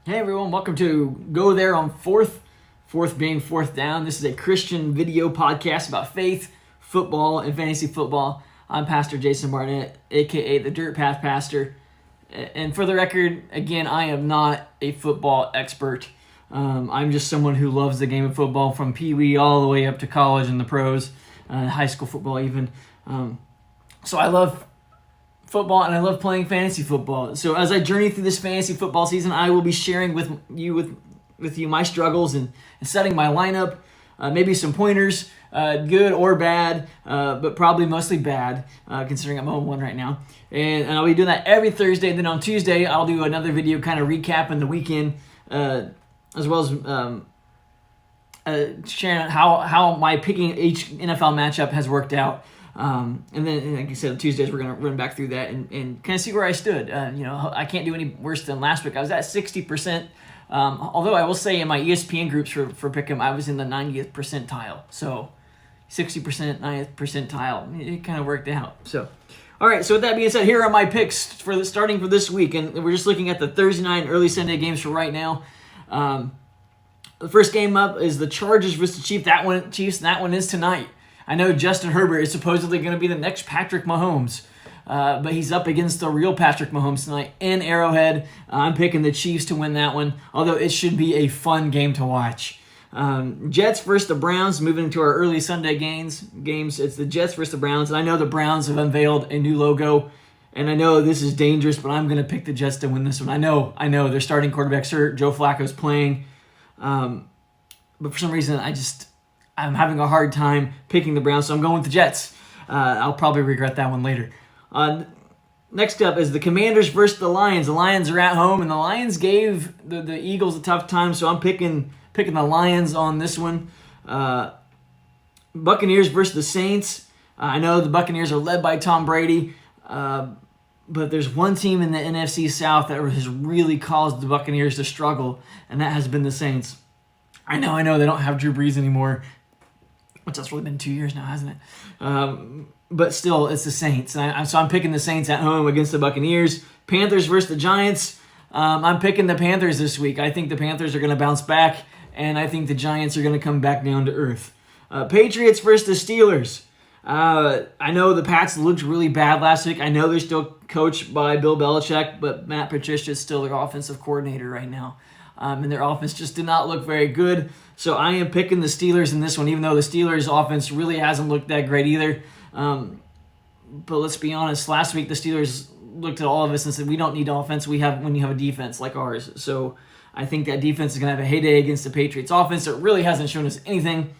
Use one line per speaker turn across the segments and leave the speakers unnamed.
Hey everyone, welcome to Go There on Fourth, fourth being fourth down. This is a Christian video podcast about faith, football, and fantasy football. I'm Pastor Jason Barnett, aka the Dirt Path Pastor. And for the record, again, I am not a football expert. I'm just someone who loves the game of football from Pee Wee all the way up to college and the pros, high school football even. So I love football and I love playing fantasy football. So as I journey through this fantasy football season, I will be sharing with you my struggles and setting my lineup, maybe some pointers, good or bad, but probably mostly bad, considering I'm 0-1 right now. And I'll be doing that every Thursday. And then on Tuesday, I'll do another video kind of recapping the weekend, as well as sharing how my picking each NFL matchup has worked out. And then, like I said, on Tuesdays, we're going to run back through that and kind of see where I stood. I can't do any worse than last week. I was at 60%. Although I will say in my ESPN groups for Pick'em, I was in the 90th percentile. So 60%, 90th percentile. It kind of worked out. So, all right. So with that being said, here are my picks starting for this week. And we're just looking at the Thursday night and early Sunday games for right now. The first game up is the Chargers versus the Chiefs. And that one is tonight. I know Justin Herbert is supposedly going to be the next Patrick Mahomes, but he's up against the real Patrick Mahomes tonight in Arrowhead. I'm picking the Chiefs to win that one, although it should be a fun game to watch. Jets versus the Browns, moving into our early Sunday games. It's the Jets versus the Browns, and I know the Browns have unveiled a new logo, and I know this is dangerous, but I'm going to pick the Jets to win this one. I know their starting quarterback's hurt. Joe Flacco's playing, but for some reason I'm having a hard time picking the Browns, so I'm going with the Jets. I'll probably regret that one later. Next up is the Commanders versus the Lions. The Lions are at home, and the Lions gave the Eagles a tough time, so I'm picking the Lions on this one. Buccaneers versus the Saints. I know the Buccaneers are led by Tom Brady, but there's one team in the NFC South that has really caused the Buccaneers to struggle, and that has been the Saints. I know they don't have Drew Brees anymore, which that's really been 2 years now, hasn't it? But still, it's the Saints. So I'm picking the Saints at home against the Buccaneers. Panthers versus the Giants. I'm picking the Panthers this week. I think the Panthers are going to bounce back, and I think the Giants are going to come back down to earth. Patriots versus the Steelers. I know the Pats looked really bad last week. I know they're still coached by Bill Belichick, but Matt Patricia is still their offensive coordinator right now. And their offense just did not look very good. So I am picking the Steelers in this one, even though the Steelers' offense really hasn't looked that great either. But let's be honest, last week the Steelers looked at all of us and said, we don't need offense when you have a defense like ours. So I think that defense is going to have a heyday against the Patriots' offense. So it really hasn't shown us anything.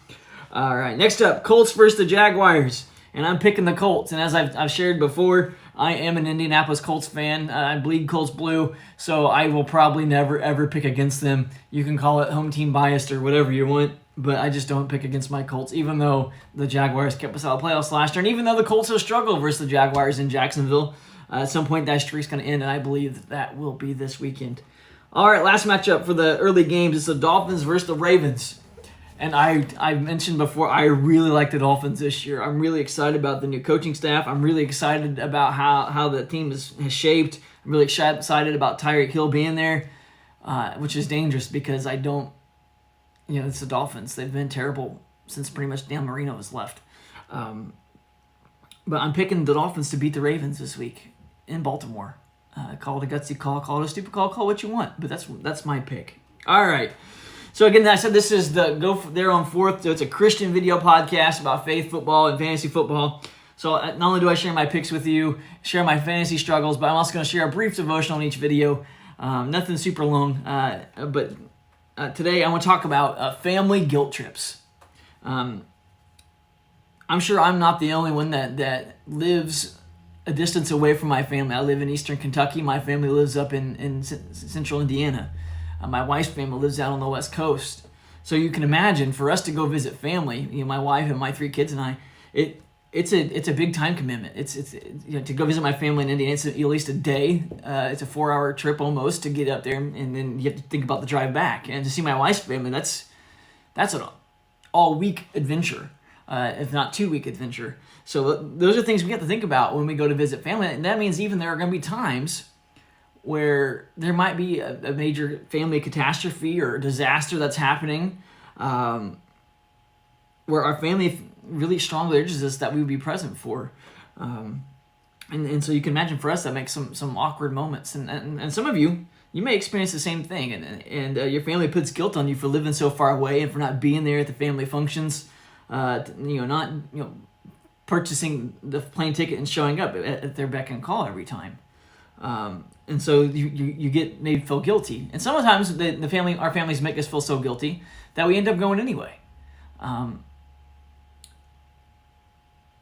All right, next up, Colts versus the Jaguars. And I'm picking the Colts. And as I've shared before, I am an Indianapolis Colts fan. I bleed Colts blue, so I will probably never, ever pick against them. You can call it home team biased or whatever you want, but I just don't pick against my Colts, even though the Jaguars kept us out of playoffs last year, and even though the Colts have struggled versus the Jaguars in Jacksonville. At some point, that streak's going to end, and I believe that will be this weekend. All right, last matchup for the early games. It's the Dolphins versus the Ravens. And I mentioned before, I really like the Dolphins this year. I'm really excited about the new coaching staff. I'm really excited about how the team has shaped. I'm really excited about Tyreek Hill being there, which is dangerous because it's the Dolphins. They've been terrible since pretty much Dan Marino has left. But I'm picking the Dolphins to beat the Ravens this week in Baltimore. Call it a gutsy call it a stupid call what you want. But that's my pick. All right. So again, I said this is the Go There on Fourth. So it's a Christian video podcast about faith, football, and fantasy football. So not only do I share my picks with you, share my fantasy struggles, but I'm also going to share a brief devotional in each video. Nothing super long, but today I want to talk about family guilt trips. I'm sure I'm not the only one that lives a distance away from my family. I live in eastern Kentucky. My family lives up in central Indiana. My wife's family lives out on the West Coast. So you can imagine, for us to go visit family, my wife and my 3 kids and I, it's a big time commitment. It's to go visit my family in Indiana, it's at least a day. It's a 4-hour trip almost to get up there, and then you have to think about the drive back. And to see my wife's family, that's an all-week adventure, if not 2-week adventure. So those are things we have to think about when we go to visit family. And that means even there are going to be times where there might be a major family catastrophe or disaster that's happening, where our family really strongly urges us that we would be present for. And so you can imagine for us that makes some awkward moments. And some of you may experience the same thing. And your family puts guilt on you for living so far away and for not being there at the family functions, not purchasing the plane ticket and showing up at their beck and call every time. And so you get maybe feel guilty. And sometimes our families make us feel so guilty that we end up going anyway.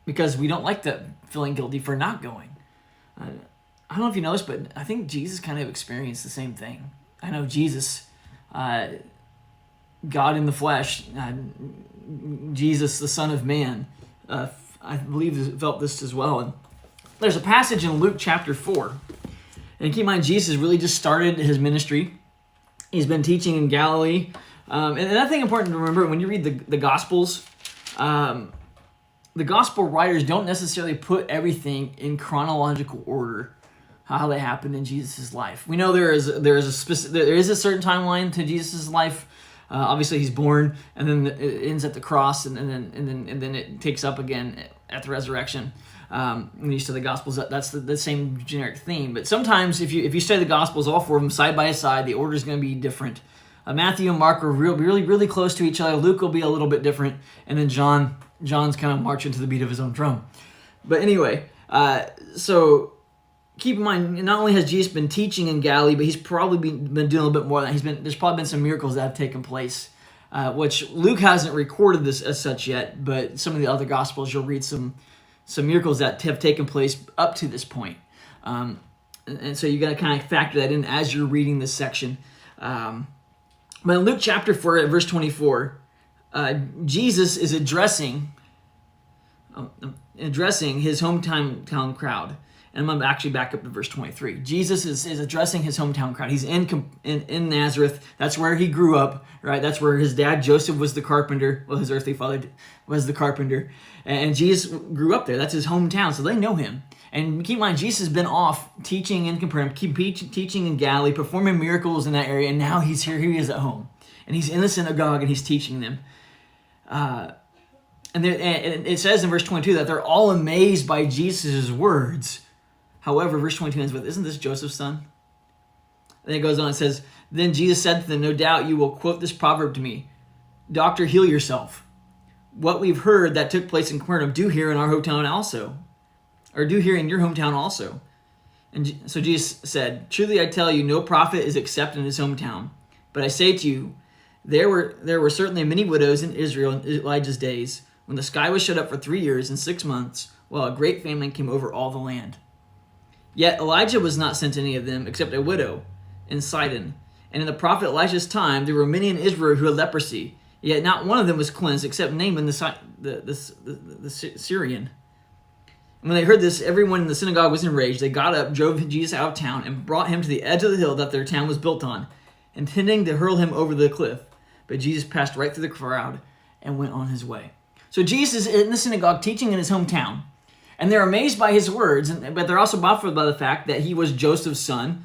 Because we don't like that feeling guilty for not going. I don't know if you noticed, but I think Jesus kind of experienced the same thing. I know Jesus, God in the flesh, Jesus, the Son of Man, I believe felt this as well. And there's a passage in Luke chapter 4. And keep in mind, Jesus really just started his ministry. He's been teaching in Galilee. And another thing important to remember, when you read the Gospels, the Gospel writers don't necessarily put everything in chronological order, how they happened in Jesus' life. We know there is a certain timeline to Jesus' life. Obviously, he's born, and then it ends at the cross, and then it takes up again at the resurrection. When you study the Gospels, that's the same generic theme. But sometimes, if you study the Gospels, all four of them side by side, the order is going to be different. Matthew and Mark are really close to each other. Luke will be a little bit different, and then John's kind of marching to the beat of his own drum. But anyway, so keep in mind, not only has Jesus been teaching in Galilee, but he's probably been doing a little bit more than that. There's probably been some miracles that have taken place, which Luke hasn't recorded this as such yet, but some of the other Gospels, you'll read some miracles that have taken place up to this point. And so you got to kind of factor that in as you're reading this section. But in Luke chapter 4, at verse 24, Jesus is addressing his hometown crowd. And I'm going to actually back up to verse 23. Jesus is addressing his hometown crowd. He's in Nazareth. That's where he grew up, right? That's where his dad, Joseph, was the carpenter. Well, his earthly father was the carpenter. And Jesus grew up there. That's his hometown, so they know him. And keep in mind, Jesus has been off teaching in Capernaum, teaching in Galilee, performing miracles in that area, and now he's here. Here he is at home. And he's in the synagogue, and he's teaching them. And it says in verse 22 that they're all amazed by Jesus' words. However, verse 22 ends with, "Isn't this Joseph's son?" And then it goes on and says, "Then Jesus said to them, 'No doubt you will quote this proverb to me, Doctor, heal yourself. What we've heard that took place in Capernaum, do here in our hometown also. Or do here in your hometown also.' And so Jesus said, 'Truly I tell you, no prophet is accepted in his hometown. But I say to you, there were certainly many widows in Israel in Elijah's days, when the sky was shut up for 3 years and 6 months, while a great famine came over all the land. Yet Elijah was not sent to any of them, except a widow in Sidon. And in the prophet Elijah's time, there were many in Israel who had leprosy, yet not one of them was cleansed, except Naaman the Syrian.' And when they heard this, everyone in the synagogue was enraged. They got up, drove Jesus out of town, and brought him to the edge of the hill that their town was built on, intending to hurl him over the cliff. But Jesus passed right through the crowd and went on his way." So Jesus is in the synagogue teaching in his hometown. And they're amazed by his words, but they're also baffled by the fact that he was Joseph's son.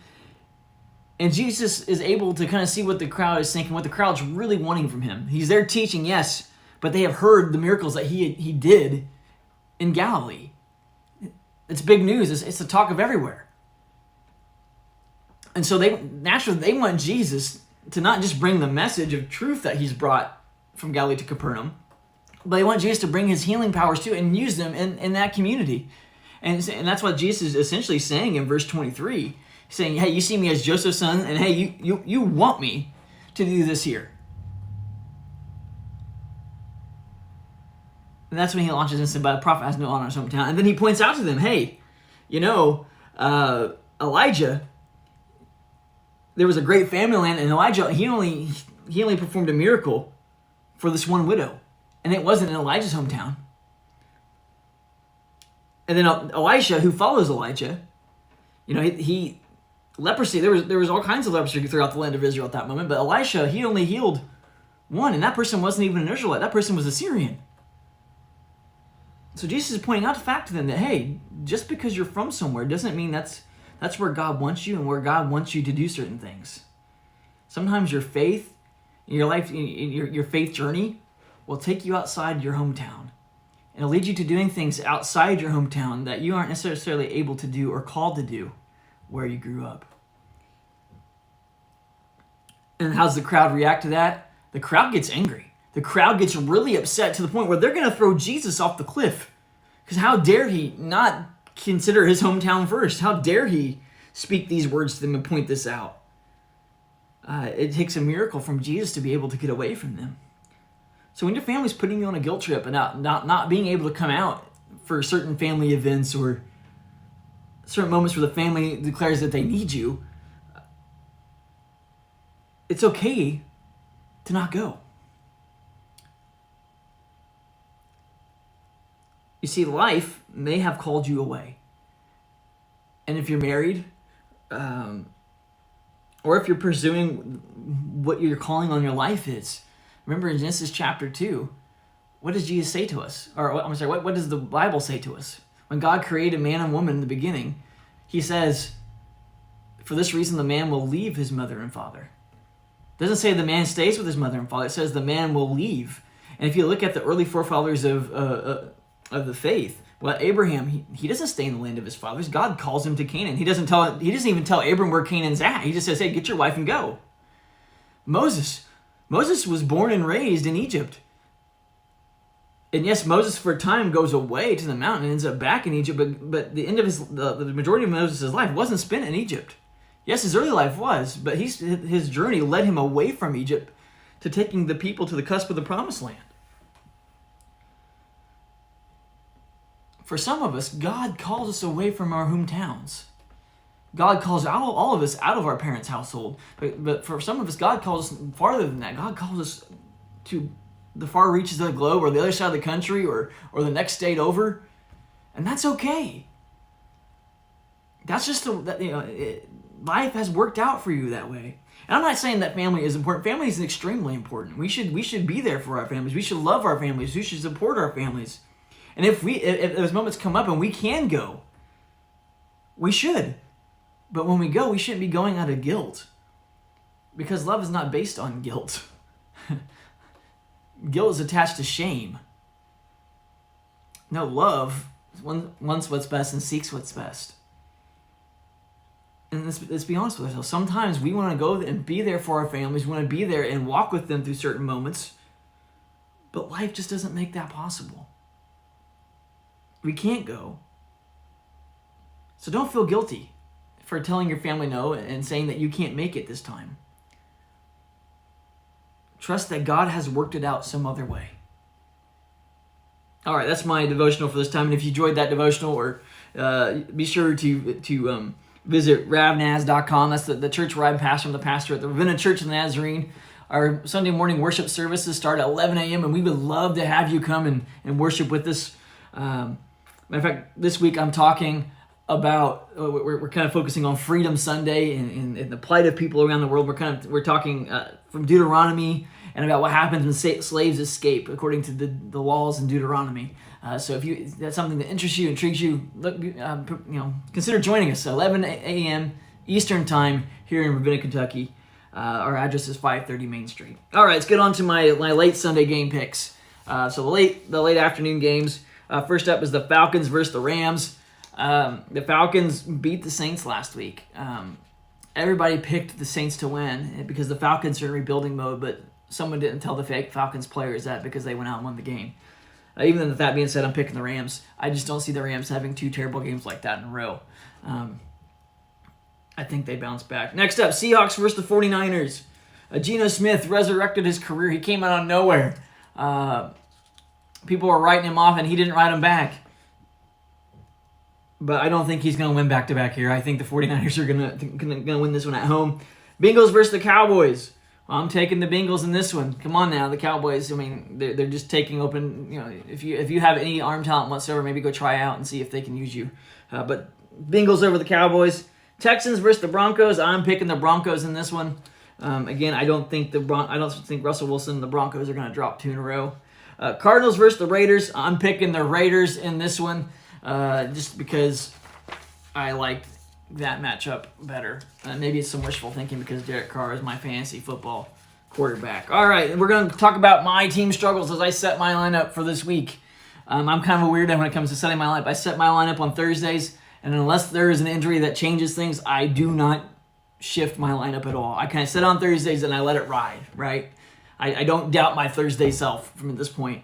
And Jesus is able to kind of see what the crowd is thinking, what the crowd's really wanting from him. He's there teaching, yes, but they have heard the miracles that he did in Galilee. It's big news. It's the talk of everywhere. And so they want Jesus to not just bring the message of truth that he's brought from Galilee to Capernaum, but they want Jesus to bring his healing powers too and use them in that community. And that's what Jesus is essentially saying in verse 23. He's saying, hey, you see me as Joseph's son, and hey, you want me to do this here. And that's when he launches and said, "But a prophet has no honor in his hometown." And then he points out to them, hey, Elijah, there was a great famine in the land, and Elijah, he only performed a miracle for this one widow. And it wasn't in Elijah's hometown. And then Elisha, who follows Elijah, leprosy, there was all kinds of leprosy throughout the land of Israel at that moment, but Elisha, he only healed one, and that person wasn't even an Israelite. That person was a Syrian. So Jesus is pointing out the fact to them that, hey, just because you're from somewhere doesn't mean that's That's where God wants you and where God wants you to do certain things. Sometimes your faith, your life, your faith journey will take you outside your hometown. And it'll lead you to doing things outside your hometown that you aren't necessarily able to do or called to do where you grew up. And how's the crowd react to that? The crowd gets angry. The crowd gets really upset to the point where they're going to throw Jesus off the cliff. Because how dare he not consider his hometown first? How dare he speak these words to them and point this out? It takes a miracle from Jesus to be able to get away from them. So when your family's putting you on a guilt trip and not being able to come out for certain family events or certain moments where the family declares that they need you, it's okay to not go. You see, life may have called you away. And if you're married, or if you're pursuing what your calling on your life is, remember in Genesis chapter 2, what does Jesus say to us? Or I'm sorry, what does the Bible say to us? When God created man and woman in the beginning, he says, for this reason the man will leave his mother and father. It doesn't say the man stays with his mother and father. It says the man will leave. And if you look at the early forefathers of the faith, well, Abraham, he doesn't stay in the land of his fathers. God calls him to Canaan. He doesn't even tell Abram where Canaan's at. He just says, hey, get your wife and go. Moses was born and raised in Egypt. And yes, Moses for a time goes away to the mountain and ends up back in Egypt, but the end of the majority of Moses' life wasn't spent in Egypt. Yes, his early life was, but his journey led him away from Egypt to taking the people to the cusp of the promised land. For some of us, God calls us away from our hometowns. God calls all of us out of our parents' household. But for some of us, God calls us farther than that. God calls us to the far reaches of the globe or the other side of the country or the next state over. And that's okay. That's just, life has worked out for you that way. And I'm not saying that family is important. Family is extremely important. We should be there for our families. We should love our families. We should support our families. And if those moments come up and we can go, we should. But when we go, we shouldn't be going out of guilt. Because love is not based on guilt. Guilt is attached to shame. No, love wants what's best and seeks what's best. And let's be honest with ourselves. Sometimes we want to go and be there for our families. We want to be there and walk with them through certain moments. But life just doesn't make that possible. We can't go. So don't feel guilty for telling your family no and saying that you can't make it this time. Trust that God has worked it out some other way. All right, that's my devotional for this time. And if you enjoyed that devotional, or be sure to visit ravnaz.com. That's the church where I'm pastor. I'm the pastor at the Ravenna Church of the Nazarene. Our Sunday morning worship services start at 11 a.m. and we would love to have you come and worship with us. Matter of fact, this week I'm talking about, we're kind of focusing on Freedom Sunday and the plight of people around the world. We're talking from Deuteronomy and about what happens when slaves escape according to the laws in Deuteronomy. So if that's something that interests you, intrigues you, consider joining us. 11 a.m. Eastern Time here in Ravenna, Kentucky. Our address is 530 Main Street. All right, let's get on to my late Sunday game picks. So the late afternoon games. First up is the Falcons versus the Rams. The Falcons beat the Saints last week. Everybody picked the Saints to win because the Falcons are in rebuilding mode, but someone didn't tell the fake Falcons players that because they went out and won the game. Even with that being said, I'm picking the Rams. I just don't see the Rams having two terrible games like that in a row. I think they bounce back. Next up, Seahawks versus the 49ers. Geno Smith resurrected his career. He came out of nowhere. People were writing him off, and he didn't write him back. But I don't think he's going to win back-to-back here. I think the 49ers are going to win this one at home. Bengals versus the Cowboys. Well, I'm taking the Bengals in this one. Come on now, the Cowboys. I mean, they're just taking open. If you have any arm talent whatsoever, maybe go try out and see if they can use you. But Bengals over the Cowboys. Texans versus the Broncos. I'm picking the Broncos in this one. Again, I don't think Russell Wilson and the Broncos are going to drop two in a row. Cardinals versus the Raiders. I'm picking the Raiders in this one, just because I like that matchup better. Maybe it's some wishful thinking because Derek Carr is my fantasy football quarterback. All right, we're going to talk about my team struggles as I set my lineup for this week. I'm kind of a weirdo when it comes to setting my lineup. I set my lineup on Thursdays, and unless there is an injury that changes things, I do not shift my lineup at all. I kind of set on Thursdays and I let it ride, right? I don't doubt my Thursday self from this point,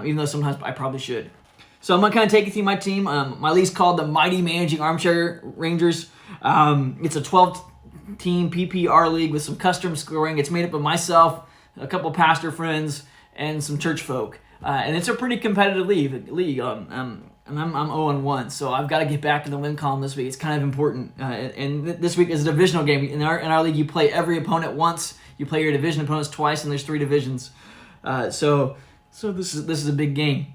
even though sometimes I probably should. So I'm going to kind of take you through my team. My league's called the Mighty Managing Armchair Rangers. It's a 12-team PPR league with some custom scoring. It's made up of myself, a couple pastor friends, and some church folk. And it's a pretty competitive league. And I'm 0-1, so I've got to get back in the win column this week. It's kind of important. And this week is a divisional game. In our league, you play every opponent once. You play your division opponents twice, and there's 3 divisions. So this is a big game.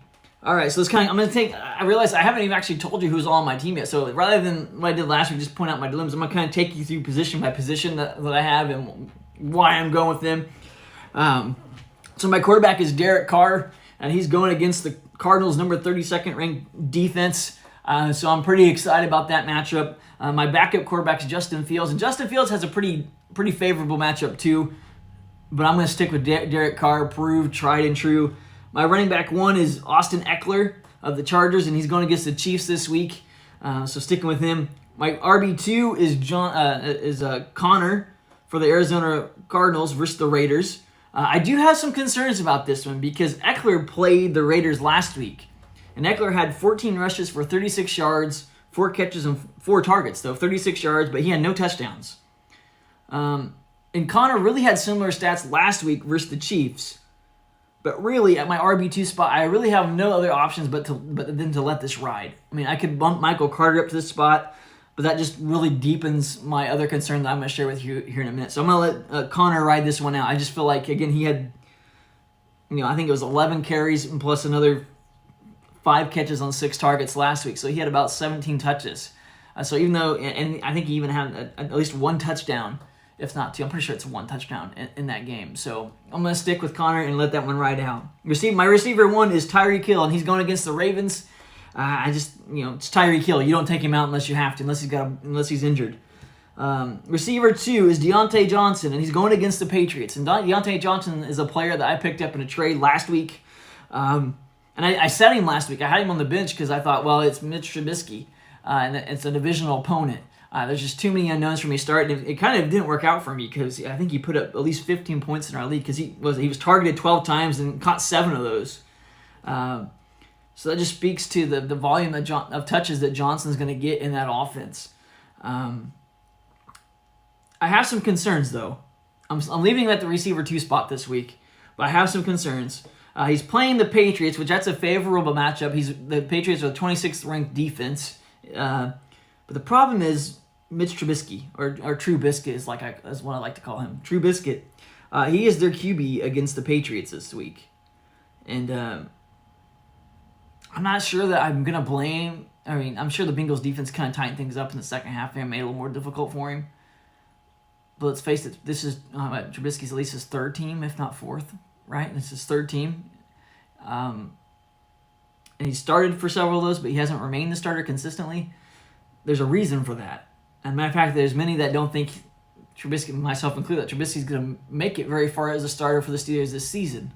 All right, so I realized I haven't even actually told you who's all on my team yet. So rather than what I did last week, just point out my dilemmas, I'm going to kind of take you through position by position that I have and why I'm going with them. So my quarterback is Derek Carr, and he's going against the Cardinals' number 32nd ranked defense. So I'm pretty excited about that matchup. My backup quarterback is Justin Fields, and Justin Fields has a pretty favorable matchup too. But I'm going to stick with Derek Carr, proved, tried and true. My running back 1 is Austin Eckler of the Chargers, and he's going against the Chiefs this week. So sticking with him. My RB2 is Connor for the Arizona Cardinals versus the Raiders. I do have some concerns about this one because Eckler played the Raiders last week. And Eckler had 14 rushes for 36 yards, 4 catches, and 4 targets, though, 36 yards, but he had no touchdowns. And Connor really had similar stats last week versus the Chiefs. But really, at my RB2 spot, I really have no other options but then to let this ride. I mean, I could bump Michael Carter up to this spot, but that just really deepens my other concern that I'm going to share with you here in a minute. So I'm going to let Connor ride this one out. I just feel like, again, he had, I think it was 11 carries and plus another 5 catches on 6 targets last week. So he had about 17 touches. So even though, and I think he even had at least 1 touchdown, if not 2. I'm pretty sure it's 1 touchdown in that game. So I'm going to stick with Connor and let that one ride out. My receiver 1 is Tyreek Hill, and he's going against the Ravens. It's Tyreek Hill. You don't take him out unless you have to, unless he's injured. Receiver 2 is Deontay Johnson, and he's going against the Patriots. And Deontay Johnson is a player that I picked up in a trade last week. And I set him last week. I had him on the bench because I thought, well, it's Mitch Trubisky, and it's a divisional opponent. There's just too many unknowns for me to start. And it kind of didn't work out for me because I think he put up at least 15 points in our league because he was targeted 12 times and caught 7 of those. So that just speaks to the volume of touches that Johnson's going to get in that offense. I have some concerns, though. I'm leaving him at the receiver 2 spot this week, but I have some concerns. He's playing the Patriots, which that's a favorable matchup. The Patriots are the 26th ranked defense. But the problem is Mitch Trubisky, or True Biscuit is what I like to call him. True Biscuit. He is their QB against the Patriots this week. And I'm not sure that I'm going to blame. I mean, I'm sure the Bengals defense kind of tightened things up in the second half and made it a little more difficult for him. But let's face it, this is Trubisky's at least his 3rd team, if not 4th, right? This is his 3rd team. And he started for several of those, but he hasn't remained the starter consistently. There's a reason for that. And matter of fact, there's many that don't think Trubisky, myself included, that Trubisky's going to make it very far as a starter for the Steelers this season.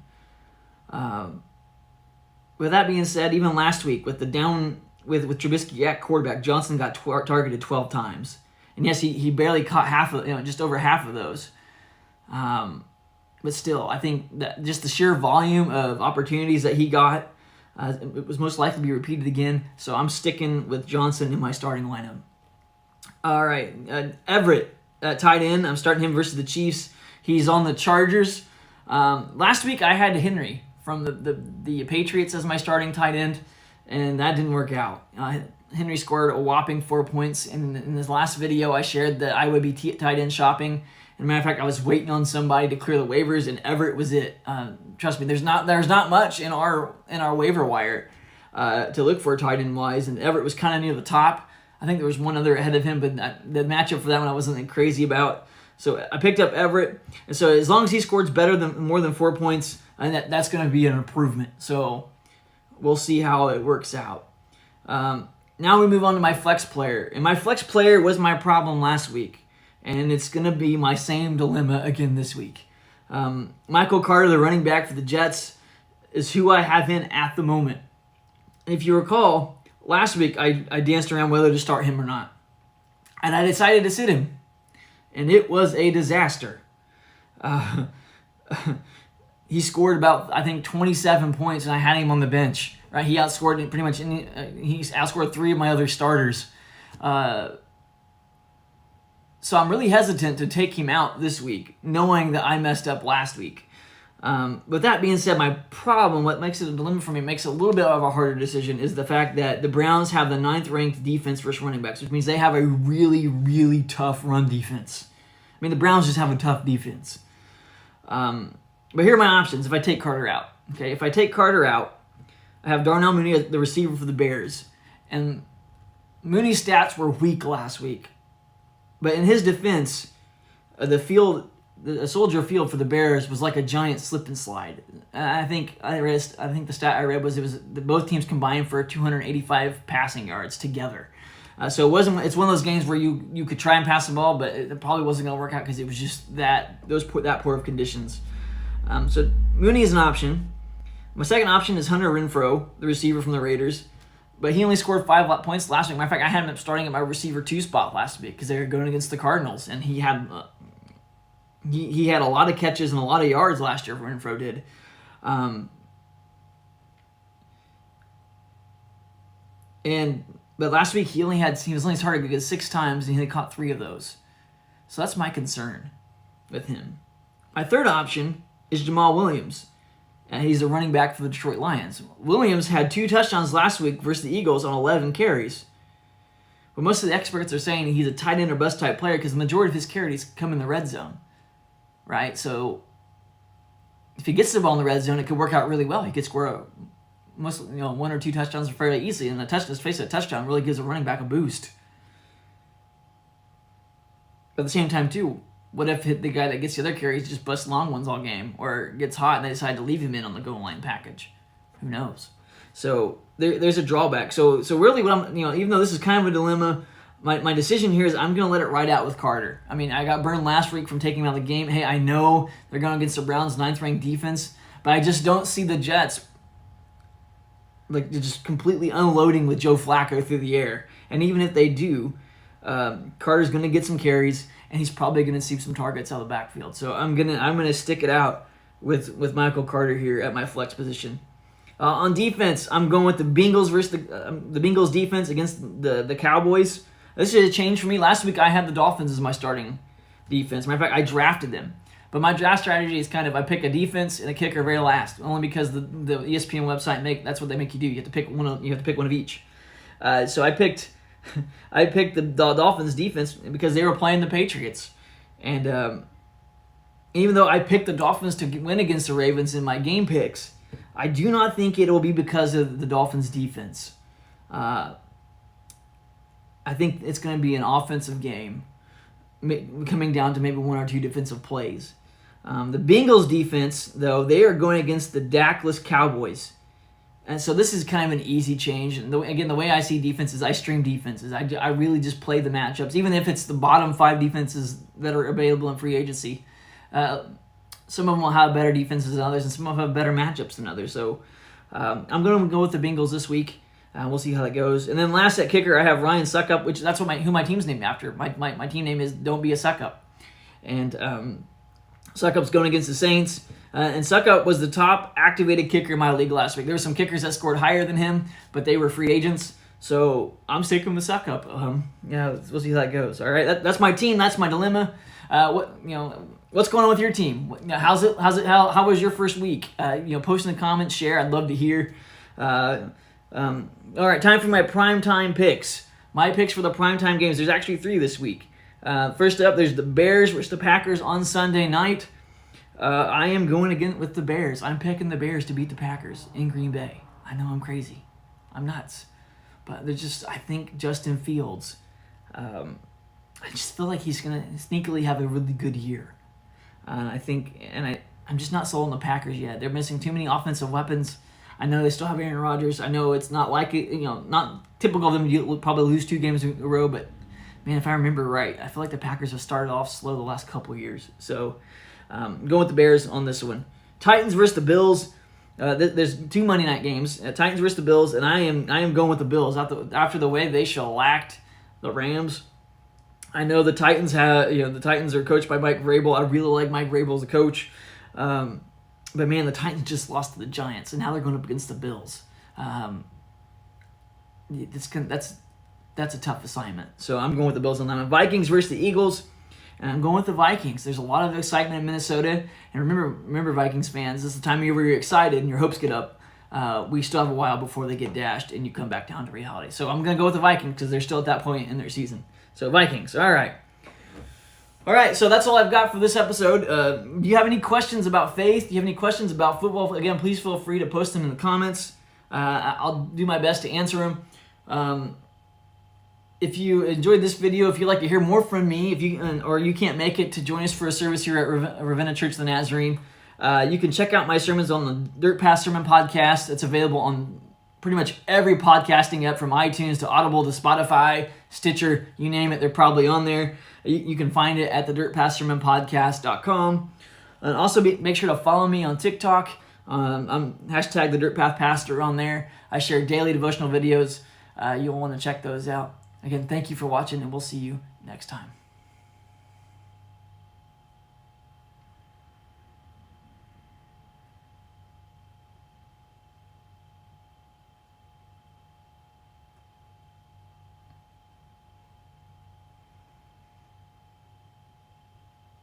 With that being said, even last week with with Trubisky at quarterback, Johnson got targeted 12 times, and yes, he barely caught just over half of those. But still, I think that just the sheer volume of opportunities that he got, it was most likely to be repeated again. So I'm sticking with Johnson in my starting lineup. All right, Everett, tight end. I'm starting him versus the Chiefs. He's on the Chargers. Last week I had Henry from the Patriots as my starting tight end, and that didn't work out. Henry scored a whopping 4 points. In this last video, I shared that I would be tight end shopping. As a matter of fact, I was waiting on somebody to clear the waivers, and Everett was it. Trust me, there's not much in our waiver wire to look for tight end wise, and Everett was kind of near the top. I think there was one other ahead of him, but the matchup for that one I wasn't crazy about. So I picked up Everett, and so as long as he scores more than 4 points, and that's going to be an improvement. So we'll see how it works out. Now we move on to my flex player. And my flex player was my problem last week. And it's going to be my same dilemma again this week. Michael Carter, the running back for the Jets, is who I have in at the moment. And if you recall, last week I danced around whether to start him or not. And I decided to sit him. And it was a disaster. He scored about, I think, 27 points, and I had him on the bench. Right, he outscored pretty much. He outscored 3 of my other starters. So I'm really hesitant to take him out this week, knowing that I messed up last week. With that being said, my problem, what makes it a dilemma for me, makes it a little bit of a harder decision, is the fact that the Browns have the 9th ranked defense versus running backs, which means they have a really, really tough run defense. I mean, the Browns just have a tough defense. But here are my options if I take Carter out. Okay, if I take Carter out, I have Darnell Mooney as the receiver for the Bears. And Mooney's stats were weak last week. But in his defense, the Soldier Field for the Bears was like a giant slip and slide. I think the stat I read was that both teams combined for 285 passing yards together. So it's one of those games where you could try and pass the ball, but it probably wasn't going to work out because it was just that poor of conditions. So Mooney is an option. My second option is Hunter Renfrow, the receiver from the Raiders. But he only scored 5 points last week. Matter of fact, I had him up starting at my receiver 2 spot last week because they were going against the Cardinals. And he had a lot of catches and a lot of yards last year, Renfrow did. But last week he was only targeted 6 times and he only caught 3 of those. So that's my concern with him. My third option is Jamal Williams. And he's a running back for the Detroit Lions. Williams had 2 touchdowns last week versus the Eagles on 11 carries. But most of the experts are saying he's a tight end or bust type player because the majority of his carries come in the red zone. Right? So if he gets the ball in the red zone, it could work out really well. He could score 1 or 2 touchdowns fairly easily. And a touchdown really gives a running back a boost. But at the same time, too, what if the guy that gets the other carries just busts long ones all game or gets hot and they decide to leave him in on the goal line package? Who knows? So there's a drawback. So really what I'm, even though this is kind of a dilemma, my decision here is I'm going to let it ride out with Carter. I mean, I got burned last week from taking him out of the game. Hey, I know they're going against the Browns' 9th ranked defense, but I just don't see the Jets like just completely unloading with Joe Flacco through the air. And even if they do, Carter's going to get some carries, and he's probably going to see some targets out of the backfield. So I'm gonna stick it out with Michael Carter here at my flex position. On defense, I'm going with the Bengals versus the Bengals defense against the Cowboys. This is a change for me. Last week I had the Dolphins as my starting defense. Matter of fact, I drafted them. But my draft strategy is kind of I pick a defense and a kicker very last, only because the ESPN website that's what they make you do. You have to pick one of each. So I picked the Dolphins defense because they were playing the Patriots. And even though I picked the Dolphins to win against the Ravens in my game picks, I do not think it will be because of the Dolphins defense. I think it's going to be an offensive game coming down to maybe 1 or 2 defensive plays. The Bengals defense, though, they are going against the Dakless Cowboys. And so this is kind of an easy change. And the way I see defenses, I stream defenses. I really just play the matchups, even if it's the bottom 5 defenses that are available in free agency. Some of them will have better defenses than others, and some of them have better matchups than others. So I'm going to go with the Bengals this week. We'll see how that goes. And then last at kicker, I have Ryan Suckup, which that's who my team's named after. My team name is Don't Be a Suckup. And Suckup's going against the Saints. And Suckup was the top activated kicker in my league last week. There were some kickers that scored higher than him, but they were free agents. So I'm sticking with Suckup. We'll see how that goes. All right, that's my team. That's my dilemma. What's going on with your team? How was your first week? Post in the comments, share. I'd love to hear. All right, time for my primetime picks. My picks for the primetime games. There's actually 3 this week. First up, there's the Bears versus the Packers on Sunday night. I am going again with the Bears. I'm picking the Bears to beat the Packers in Green Bay. I know I'm crazy. I'm nuts. But I think Justin Fields, I just feel like he's going to sneakily have a really good year. I'm just not sold on the Packers yet. They're missing too many offensive weapons. I know they still have Aaron Rodgers. I know it's not like it, not typical of them to probably lose 2 games in a row, but man, if I remember right, I feel like the Packers have started off slow the last couple of years. So going with the Bears on this one. Titans versus the Bills. There's 2 Monday night games. Titans versus the Bills, and I am going with the Bills after the way they shellacked the Rams. I know the Titans the Titans are coached by Mike Vrabel. I really like Mike Vrabel as a coach. But man, the Titans just lost to the Giants, and now they're going up against the Bills. That's a tough assignment. So I'm going with the Bills on that one. Vikings versus the Eagles, and I'm going with the Vikings. There's a lot of excitement in Minnesota, and remember, Vikings fans, this is the time of year where you're excited and your hopes get up. We still have a while before they get dashed, and you come back down to reality. So I'm going to go with the Vikings because they're still at that point in their season. So Vikings, all right. All right, so that's all I've got for this episode. Do you have any questions about faith? Do you have any questions about football? Again, please feel free to post them in the comments. I'll do my best to answer them. If you enjoyed this video, if you'd like to hear more from me, or you can't make it to join us for a service here at Ravenna Church of the Nazarene, you can check out my sermons on the Dirt Path Sermon Podcast. It's available on pretty much every podcasting app, from iTunes to Audible to Spotify, Stitcher, you name it, they're probably on there. You can find it at the dirtpathsermonpodcast.com. And also make sure to follow me on TikTok. I'm hashtag the Dirt Path Pastor on there. I share daily devotional videos. You'll want to check those out. Again, thank you for watching, and we'll see you next time.